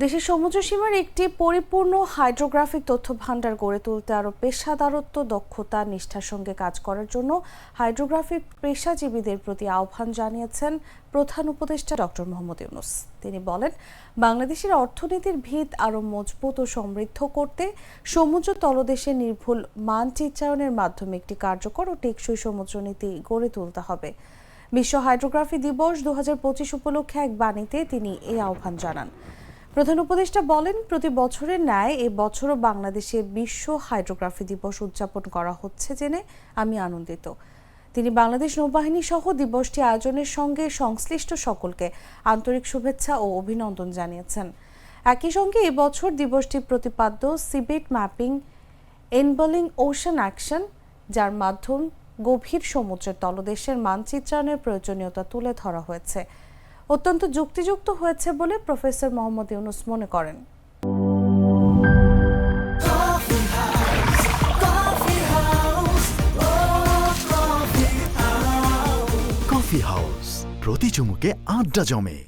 দেশের সমুদ্র সীমার একটি পরিপূর্ণ হাইড্রোগ্রাফিক তথ্য ভান্ডার গড়ে তুলতে আরও পেশাদারত্ব, দক্ষতা, নিষ্ঠার সঙ্গে কাজ করার জন্য হাইড্রোগ্রাফিক পেশাজীবীদের প্রতি আহ্বান জানিয়েছেন প্রধান উপদেষ্টা ডক্টর মোহাম্মদ ইউনূস। তিনি বলেন, বাংলাদেশের অর্থনীতির ভিত আরও মজবুত ও সমৃদ্ধ করতে সমুদ্র তলদেশে নির্ভুল মানচিত্রায়নের মাধ্যমে একটি কার্যকর ও টেকসই সমুদ্রনীতি গড়ে তুলতে হবে। বিশ্ব হাইড্রোগ্রাফি দিবস 2025 উপলক্ষে এক বাণীতে তিনি এই আহ্বান জানান। প্রধান উপদেষ্টা বলেন, প্রতি বছরের ন্যায় এ বছরও বাংলাদেশে বিশ্ব হাইড্রোগ্রাফি দিবস উদযাপন করা হচ্ছে জেনে আমি আনন্দিত। তিনি বাংলাদেশ নৌবাহিনী সহ দিবসটি আয়োজনের সঙ্গে সংশ্লিষ্ট সকলকে আন্তরিক শুভেচ্ছা ও অভিনন্দন জানিয়েছেন। একই সঙ্গে এবছর দিবসটি প্রতিপাদ্য সিবেট ম্যাপিং এনবলিং ওশান অ্যাকশন, যার মাধ্যম গভীর সমুদ্রের তলদেশের মানচিত্রায়নের প্রয়োজনীয়তা তুলে ধরা হয়েছে, অত্যন্ত যুক্তিযুক্ত হয়েছে বলে প্রফেসর মোহাম্মদ ইউনূস মনে করেন। কফি হাউস, প্রতি চুমুকে আড্ডা জমে।